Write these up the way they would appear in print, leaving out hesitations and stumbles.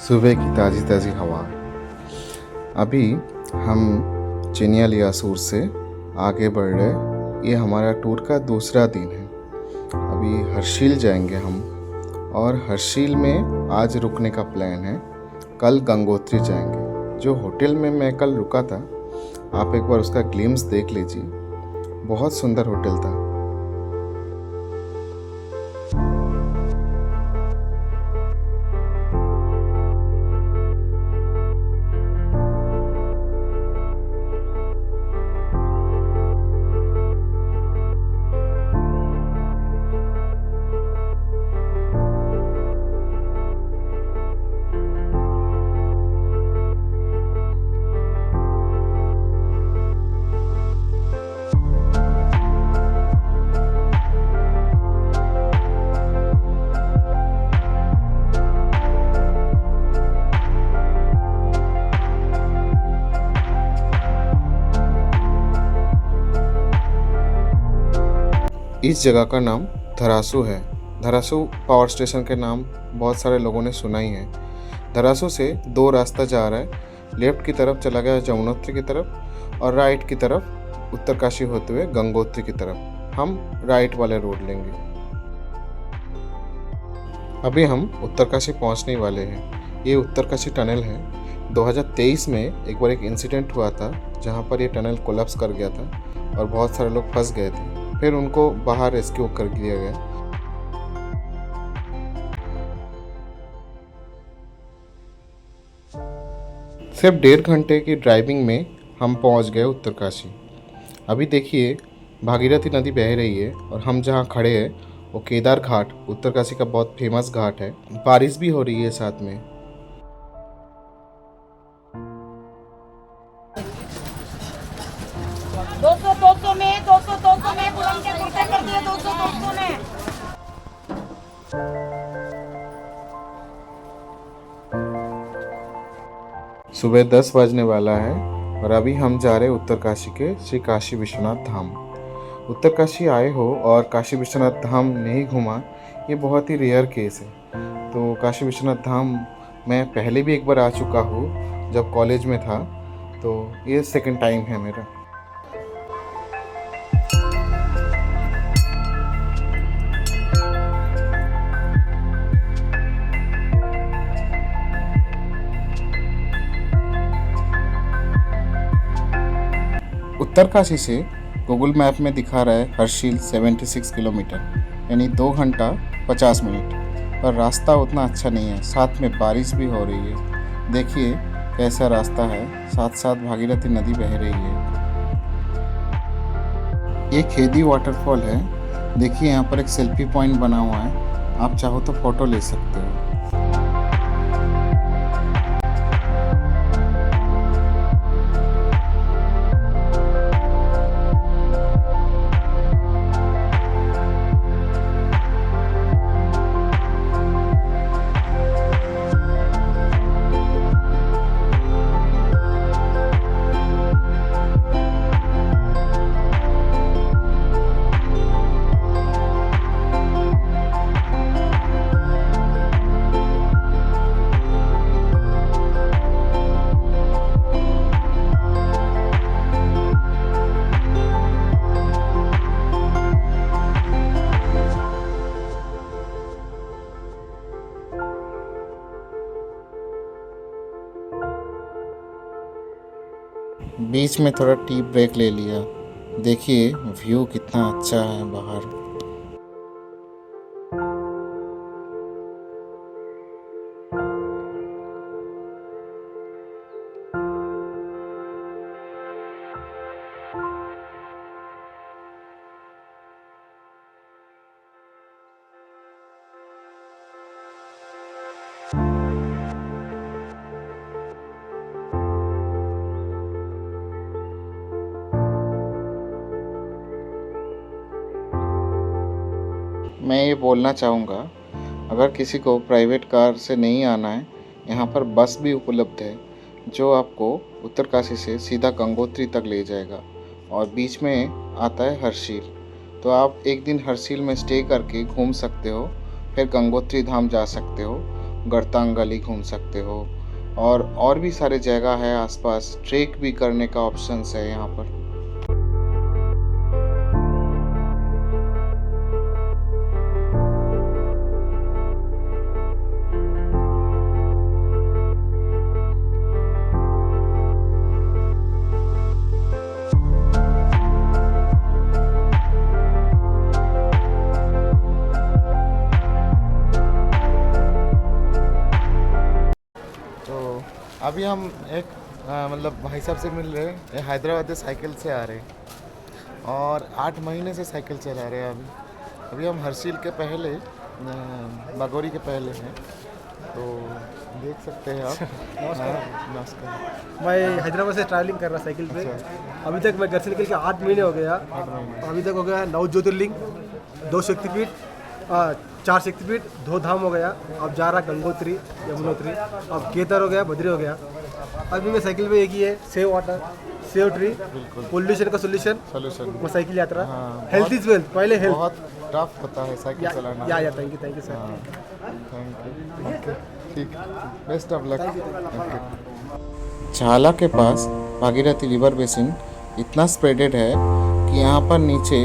सुबह की ताज़ी ताज़ी हवा। अभी हम चिनिया लियासूर से आगे बढ़ रहे। ये हमारा टूर का दूसरा दिन है। अभी हर्षिल जाएंगे हम, और हर्षिल में आज रुकने का प्लान है। कल गंगोत्री जाएंगे। जो होटल में मैं कल रुका था, आप एक बार उसका ग्लिम्स देख लीजिए। बहुत सुंदर होटल था। इस जगह का नाम धरासू है। धरासू पावर स्टेशन के नाम बहुत सारे लोगों ने सुना ही है। धरासू से दो रास्ता जा रहा है। लेफ्ट की तरफ चला गया यमुनोत्री की तरफ, और राइट की तरफ उत्तरकाशी होते हुए गंगोत्री की तरफ। हम राइट वाले रोड लेंगे। अभी हम उत्तरकाशी पहुंचने वाले हैं। ये उत्तरकाशी टनल है। 2023 में एक बार एक इंसिडेंट हुआ था जहां पर ये टनल कोलैप्स कर गया था और बहुत सारे लोग फंस गए थे। फिर उनको बाहर रेस्क्यू कर दिया गया। सिर्फ 1.5 घंटे की ड्राइविंग में हम पहुंच गए उत्तरकाशी। अभी देखिए भागीरथी नदी बह रही है, और हम जहां खड़े हैं वो केदार घाट, उत्तरकाशी का बहुत फेमस घाट है। बारिश भी हो रही है साथ में। 200 में 200 में पुरम के कुर्ते कर दिए 200 में। सुबह 10 बजने वाला है, और अभी हम जा रहे हैं उत्तरकाशी के श्री काशी विश्वनाथ धाम। उत्तरकाशी आए हो और काशी विश्वनाथ धाम नहीं घूमा, ये बहुत ही रेयर केस है। तो काशी विश्वनाथ धाम मैं पहले भी एक बार आ चुका हूँ जब कॉलेज में था, तो ये सेकंड टाइम है मेरा। उत्तरकाशी से गूगल मैप में दिखा रहा है हर्षिल 76 किलोमीटर, यानी 2 घंटा 50 मिनट। पर रास्ता उतना अच्छा नहीं है, साथ में बारिश भी हो रही है। देखिए कैसा रास्ता है, साथ साथ भागीरथी नदी बह रही है। ये खेदी वाटरफॉल है। देखिए यहाँ पर एक सेल्फी पॉइंट बना हुआ है, आप चाहो तो फोटो ले सकते हो। बीच में थोड़ा टी ब्रेक ले लिया। देखिए व्यू कितना अच्छा है बाहर। मैं ये बोलना चाहूँगा, अगर किसी को प्राइवेट कार से नहीं आना है, यहाँ पर बस भी उपलब्ध है जो आपको उत्तरकाशी से सीधा गंगोत्री तक ले जाएगा, और बीच में आता है हर्षिल। तो आप एक दिन हर्षिल में स्टे करके घूम सकते हो, फिर गंगोत्री धाम जा सकते हो। गरतांग गली घूम सकते हो और भी सारे जगह है आसपास। ट्रेक भी करने का ऑप्शंस है यहाँ पर। तो अभी हम एक मतलब भाई साहब से मिल रहे हैं। ये हैदराबाद से साइकिल से आ रहे हैं और 8 महीने से साइकिल चला रहे हैं। अभी हम हर्षिल के पहले बागोरी के पहले हैं, तो देख सकते हैं आप। नमस्कार। मैं हैदराबाद से ट्रैवलिंग कर रहा साइकिल पे। अभी तक मैं घर से निकल के 8 महीने हो गया। अभी तक हो गया 9 ज्योतिर्लिंग, 2 शक्तिपीठ, 4 शक्तिपीठ, 2 धाम हो गया। अब जा रहा गंगोत्री, यमुनोत्री, अब केदार हो गया, बद्री हो गया। अभी मैं साइकिल पे एक ही है, save water, save tree, pollution का सोल्यूशन, वो साइकिल यात्रा। हेल्थ इज वेल्थ, पहले हेल्थ। बहुत टफ होता है साइकिल चलाना। या thank you sir. Thank you. ठीक, बेस्ट ऑफ लक। झाला के पास भागीरथी रिवर बेसिन इतना स्प्रेडेड है कि यहाँ पर नीचे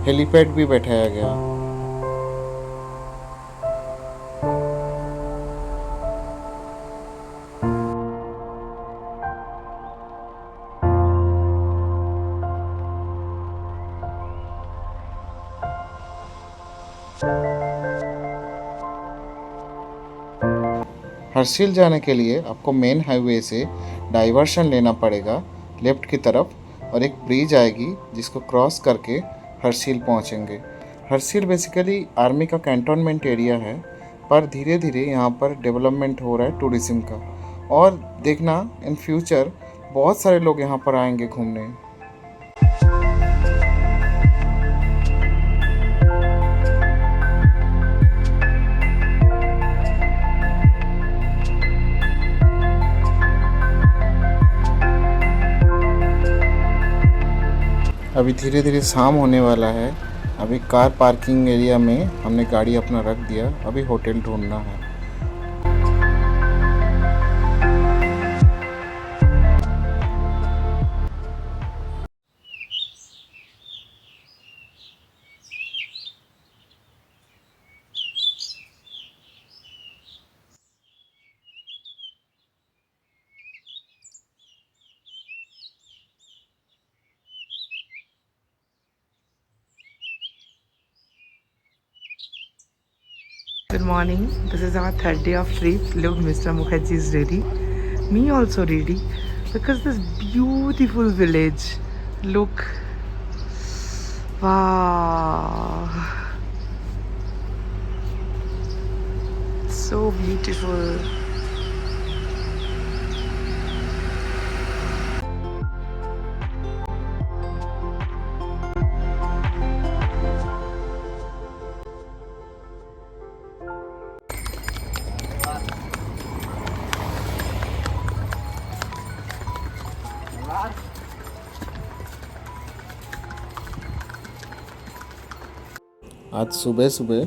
हेलीपैड भी बैठाया गया। हर्षिल जाने के लिए आपको मेन हाईवे से डाइवर्शन लेना पड़ेगा लेफ़्ट की तरफ, और एक ब्रिज आएगी जिसको क्रॉस करके हर्षिल पहुंचेंगे। हर्षिल बेसिकली आर्मी का कैंटोनमेंट एरिया है, पर धीरे धीरे यहाँ पर डेवलपमेंट हो रहा है टूरिज़्म का। और देखना इन फ्यूचर बहुत सारे लोग यहाँ पर आएंगे घूमने। अभी धीरे धीरे शाम होने वाला है। अभी कार पार्किंग एरिया में हमने गाड़ी अपना रख दिया। अभी होटल ढूंढना है। Good morning. This is our third day of trip. Look, Mr. Mukherjee is ready. Me also ready because this beautiful village. Look. Wow. So beautiful. आज सुबह सुबह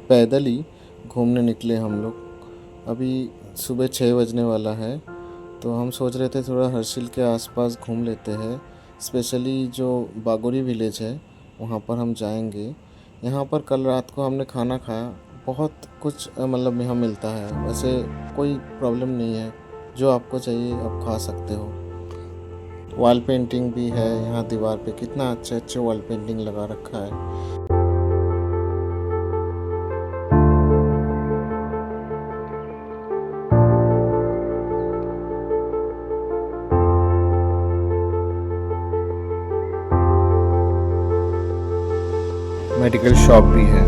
पैदल ही घूमने निकले हम लोग। अभी सुबह 6 बजने वाला है, तो हम सोच रहे थे थोड़ा हर्षिल के आसपास घूम लेते हैं। स्पेशली जो बागोरी विलेज है वहाँ पर हम जाएंगे। यहाँ पर कल रात को हमने खाना खाया, बहुत कुछ मतलब यहाँ मिलता है। वैसे कोई प्रॉब्लम नहीं है, जो आपको चाहिए आप खा सकते हो। वॉल पेंटिंग भी है यहाँ दीवार पे, कितना अच्छे अच्छे वॉल पेंटिंग लगा रखा है। मेडिकल शॉप भी है।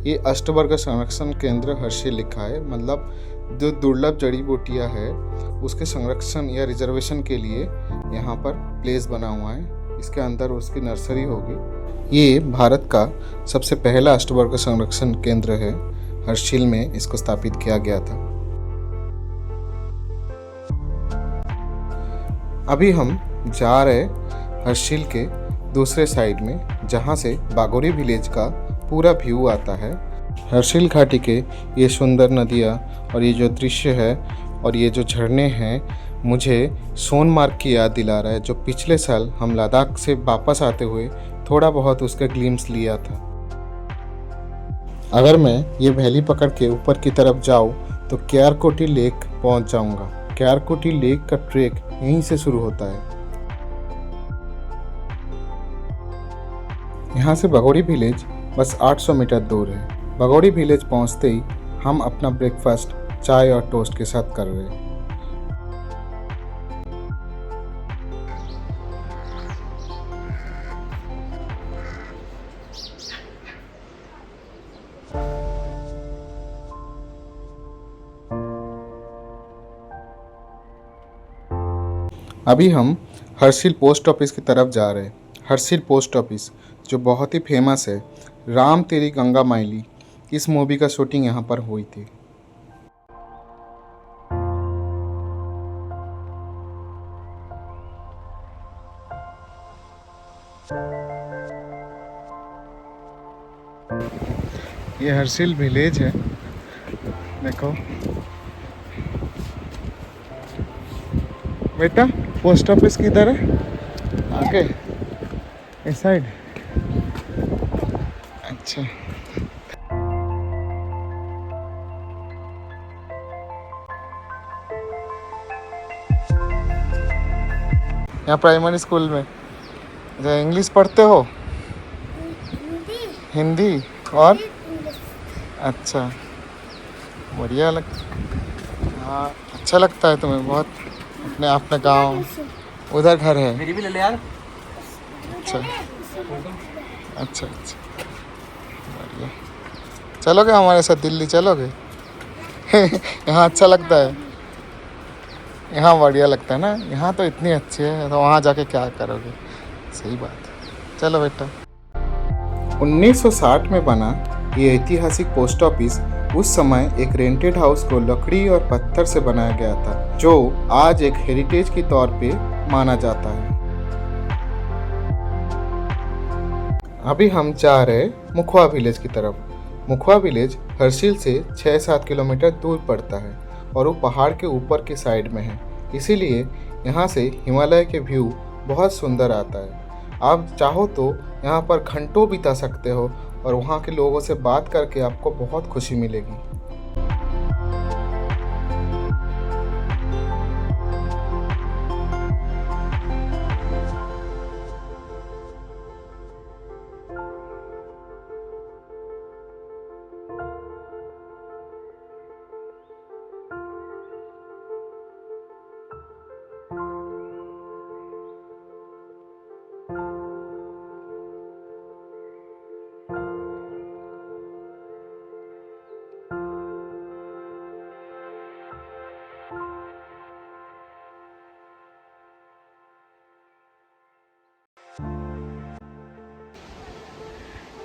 ये अष्टवर्ग संरक्षण केंद्र हर्षिल लिखा है, मतलब जो दुर्लभ जड़ी बूटियां है उसके संरक्षण या रिजर्वेशन के लिए यहाँ पर प्लेस बना हुआ है। इसके अंदर उसकी नर्सरी होगी। ये भारत का सबसे पहला अष्टवर्ग संरक्षण केंद्र है। हर्षिल में इसको स्थापित किया गया था। अभी हम जा रहे हर्षिल के दूसरे साइड में, जहाँ से बागोरी विलेज का पूरा व्यू आता है। हर्षिल घाटी के ये सुंदर नदियाँ और ये जो दृश्य है और ये जो झरने हैं मुझे सोनमार्ग की याद दिला रहा है, जो पिछले साल हम लद्दाख से वापस आते हुए थोड़ा बहुत उसका ग्लिम्स लिया था। अगर मैं ये वैली पकड़ के ऊपर की तरफ जाऊँ तो क्यारकोटी लेक पहुँच जाऊँगा। क्यारकोटी लेक का ट्रैक यहीं से शुरू होता है। यहाँ से बगोड़ी विलेज बस 800 मीटर दूर है। बगोड़ी विलेज पहुँचते ही हम अपना ब्रेकफास्ट चाय और टोस्ट के साथ कर रहे हैं। अभी हम हर्षिल पोस्ट ऑफिस की तरफ जा रहे हैं। हर्षिल पोस्ट ऑफिस जो बहुत ही फेमस है, राम तेरी गंगा मैली, इस मूवी का शूटिंग यहाँ पर हुई थी। ये हर्षिल विलेज है, देखो बेटा। पोस्ट ऑफिस किधर है? आगे इस साइड। अच्छा, यहाँ प्राइमरी स्कूल में अच्छा इंग्लिश पढ़ते हो? हिंदी और अच्छा, बढ़िया हाँ, अच्छा लगता है तुम्हें बहुत अपने गांव? उधर घर है? मेरी भी ले ले यार। अच्छा अच्छा अच्छा, बढ़िया। चलोगे हमारे साथ दिल्ली? चलोगे? यहाँ अच्छा लगता है? यहाँ बढ़िया लगता है ना? यहाँ तो इतनी अच्छी है, तो वहाँ जाके क्या करोगे? सही बात है। चलो बेटा। 1960 में बना ये ऐतिहासिक पोस्ट ऑफिस उस समय एक रेंटेड हाउस को लकड़ी और पत्थर से बनाया गया था, जो आज एक हेरिटेज के तौर पे माना जाता है। अभी हम जा रहे मुखवा विलेज की तरफ। मुखवा विलेज हर्षिल से 6-7 किलोमीटर दूर पड़ता है और वो पहाड़ के ऊपर की साइड में है, इसीलिए यहाँ से हिमालय के व्यू बहुत सुंदर आता है। आप चाहो तो यहाँ पर घंटों बिता सकते हो और वहाँ के लोगों से बात करके आपको बहुत खुशी मिलेगी।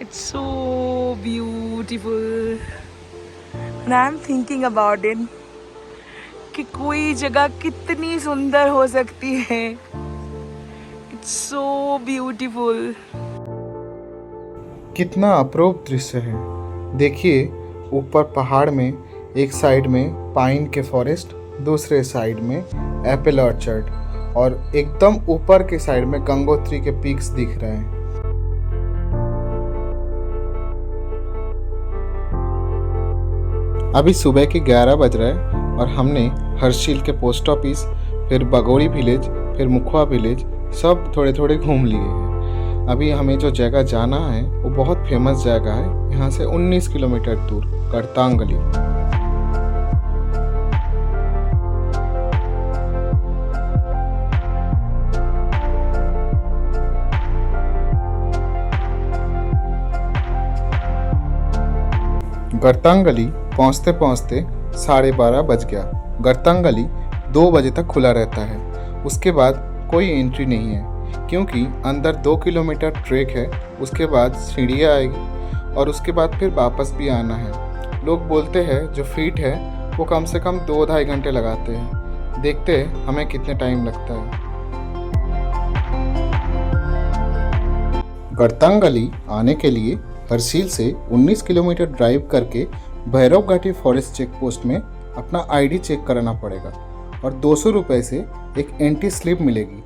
It's so beautiful. And I'm thinking about it कि कोई जगह कितनी सुंदर हो सकती है। It's so beautiful. कितना अपूर्व दृश्य है। देखिए ऊपर पहाड़ में एक साइड में पाइन के फॉरेस्ट, दूसरे साइड में एप्पल ऑर्चर्ड और एकदम ऊपर के साइड में गंगोत्री के पीक्स दिख रहे हैं। अभी सुबह के 11 बज रहे हैं और हमने हर्षिल के पोस्ट ऑफिस, फिर बगोड़ी विलेज, फिर मुखवा विलेज सब थोड़े थोड़े घूम लिए हैं। अभी हमें जो जगह जाना है वो बहुत फेमस जगह है, यहाँ से 19 किलोमीटर दूर, गर्तांगली। गर्तांगली पहुँचते पहुँचते 12:30 बज गया। गर्तांगली 2 बजे तक खुला रहता है, उसके बाद कोई एंट्री नहीं है क्योंकि अंदर 2 किलोमीटर ट्रैक है, उसके बाद सीढ़ियाँ आएगी और उसके बाद फिर वापस भी आना है। लोग बोलते हैं जो फीट है वो कम से कम 2-2.5 घंटे लगाते हैं। देखते हैं हमें कितने टाइम लगता है। गर्तांगली आने के लिए हर्षिल से 19 किलोमीटर ड्राइव करके भैरव घाटी फॉरेस्ट चेक पोस्ट में अपना आईडी चेक कराना पड़ेगा और 200 रुपये से एक एंट्री स्लिप मिलेगी।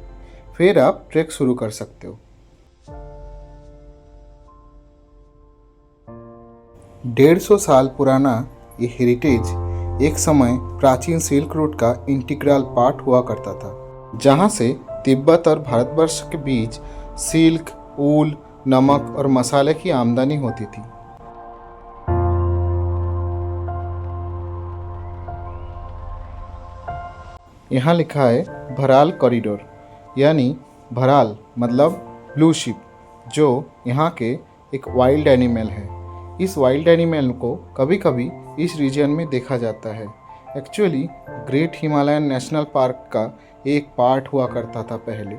फिर आप ट्रैक शुरू कर सकते हो। 150 साल पुराना ये हेरिटेज एक समय प्राचीन सिल्क रूट का इंटीग्रल पार्ट हुआ करता था, जहाँ से तिब्बत और भारतवर्ष के बीच सिल्क, ऊल, नमक और मसाले की आमदनी होती थी। यहाँ लिखा है भराल कॉरिडोर, यानी भराल मतलब ब्लू शिप, जो यहाँ के एक वाइल्ड एनिमल है। इस वाइल्ड एनिमल को कभी कभी इस रीजन में देखा जाता है। Actually great Himalayan national park का एक पार्ट हुआ करता था पहले,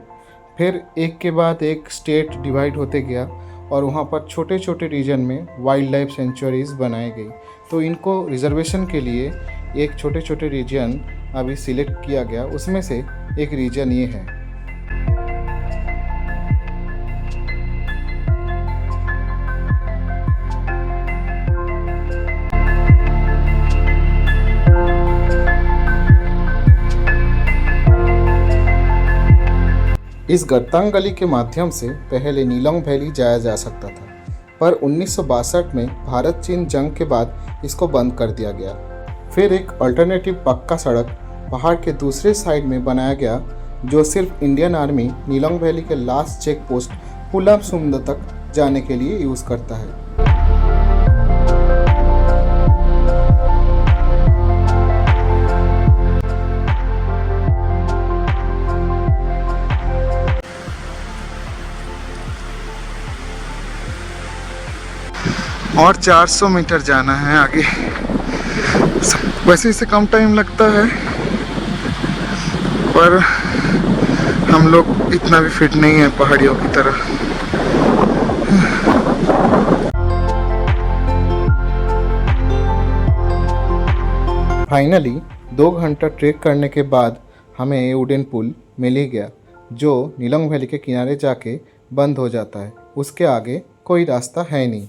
फिर एक के बाद एक स्टेट डिवाइड होते गया और वहाँ पर छोटे छोटे रीजन में वाइल्ड लाइफ सेंचुरीज बनाई गई। तो इनको रिजर्वेशन के लिए एक छोटे छोटे रीजन अभी सिलेक्ट किया गया, उसमें से एक रीजन ये है। इस गत्तांग गली के माध्यम से पहले नीलोंग वैली जाया जा सकता था, पर 1962 में भारत चीन जंग के बाद इसको बंद कर दिया गया। फिर एक अल्टरनेटिव पक्का सड़क पहाड़ के दूसरे साइड में बनाया गया, जो सिर्फ इंडियन आर्मी नीलोंग वैली के लास्ट चेक पोस्ट पुलम सुमद तक जाने के लिए यूज़ करता है। और 400 मीटर जाना है आगे। वैसे इससे कम टाइम लगता है, पर हम लोग इतना भी फिट नहीं है पहाड़ियों की तरह। फाइनली 2 घंटा ट्रेक करने के बाद हमें ये वुडन पुल मिल ही गया, जो नीलोंग वैली के किनारे जाके बंद हो जाता है। उसके आगे कोई रास्ता है नहीं।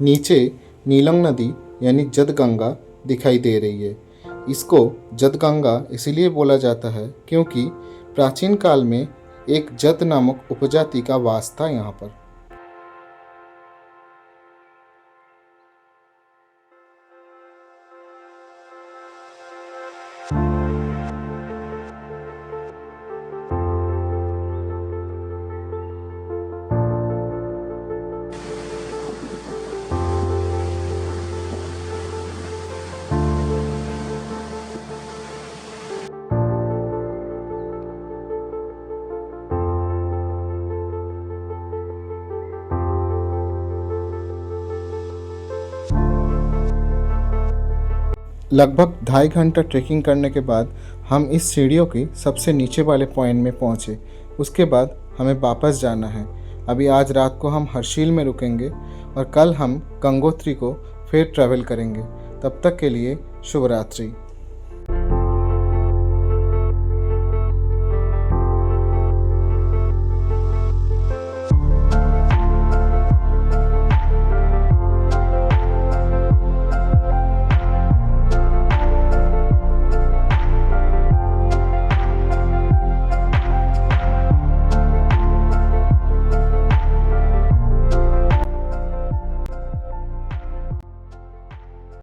नीचे नीलोंग नदी यानी जदगंगा दिखाई दे रही है। इसको जदगंगा इसलिए बोला जाता है क्योंकि प्राचीन काल में एक जद नामक उपजाति का वास था यहाँ पर। लगभग 2.5 घंटा ट्रैकिंग करने के बाद हम इस सीढ़ियों के सबसे नीचे वाले पॉइंट में पहुँचे। उसके बाद हमें वापस जाना है। अभी आज रात को हम हर्षिल में रुकेंगे और कल हम गंगोत्री को फिर ट्रैवल करेंगे। तब तक के लिए शुभ रात्रि।